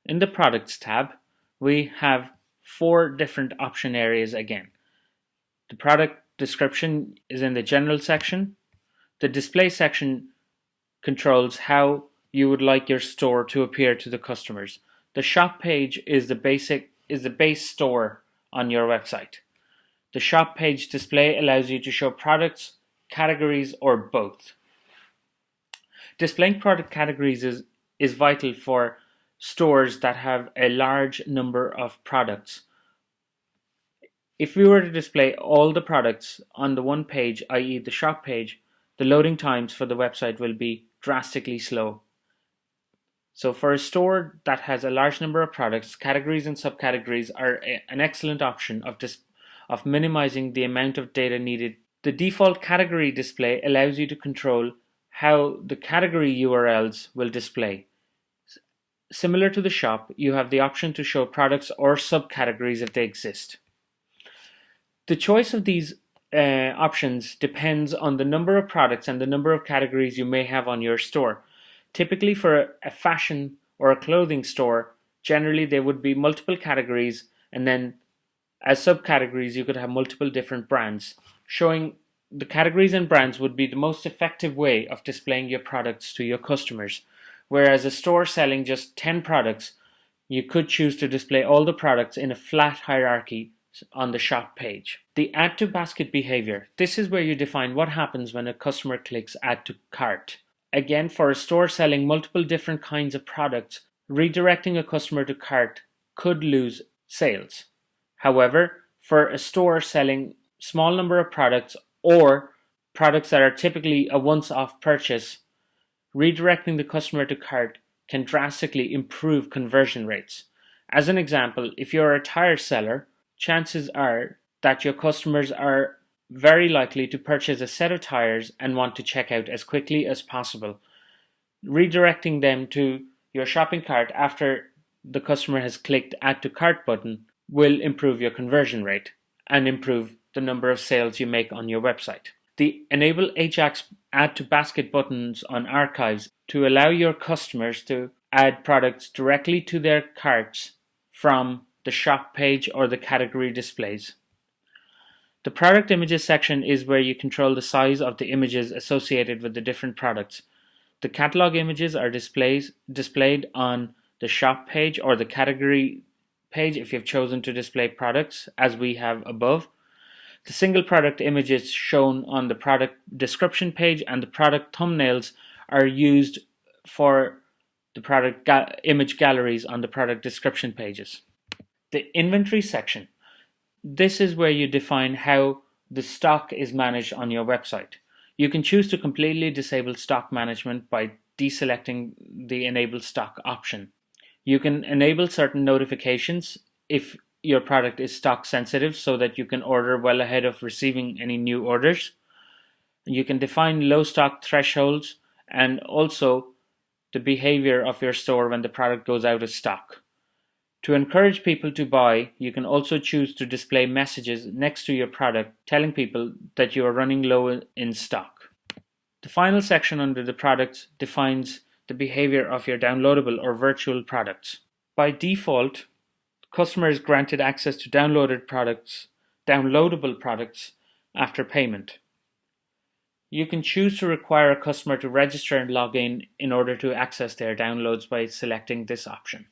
In the Products tab, we have 4 different option areas again. The product description is in the General section. The Display section controls how you would like your store to appear to the customers. The Shop page is the base store on your website. The Shop page display allows you to show products, categories, or both. Displaying product categories is vital for stores that have a large number of products. If we were to display all the products on the one page, i.e. the Shop page, the loading times for the website will be drastically slow. So for a store that has a large number of products, categories and subcategories are an excellent option of minimizing the amount of data needed. The default category display allows you to control how the category URLs will display. Similar to the Shop, you have the option to show products or subcategories if they exist. The choice of these options depends on the number of products and the number of categories you may have on your store. Typically for a fashion or a clothing store, generally there would be multiple categories, and then as subcategories you could have multiple different brands. Showing the categories and brands would be the most effective way of displaying your products to your customers. Whereas a store selling just 10 products, you could choose to display all the products in a flat hierarchy on the Shop page. The Add to Basket behavior. This is where you define what happens when a customer clicks Add to Cart. Again, for a store selling multiple different kinds of products, redirecting a customer to cart could lose sales. However, for a store selling small number of products or products that are typically a once-off purchase, redirecting the customer to cart can drastically improve conversion rates. As an example, if you're a tire seller, chances are that your customers are very likely to purchase a set of tires and want to check out as quickly as possible. Redirecting them to your shopping cart after the customer has clicked Add to Cart button will improve your conversion rate and improve the number of sales you make on your website. The Enable Ajax Add to Basket buttons on archives to allow your customers to add products directly to their carts from the Shop page or the category displays. The Product Images section is where you control the size of the images associated with the different products. The catalog images are displayed on the Shop page or the category page if you've chosen to display products, as we have above. The single product images shown on the product description page and the product thumbnails are used for the product image galleries on the product description pages. The Inventory section. This is where you define how the stock is managed on your website. You can choose to completely disable stock management by deselecting the Enable Stock option. You can enable certain notifications if your product is stock sensitive so that you can order well ahead of receiving any new orders. You can define low stock thresholds and also the behavior of your store when the product goes out of stock. To encourage people to buy, you can also choose to display messages next to your product telling people that you are running low in stock. The final section under the products defines the behavior of your downloadable or virtual products. By default, customer is granted access to downloadable products after payment. You can choose to require a customer to register and log in order to access their downloads by selecting this option.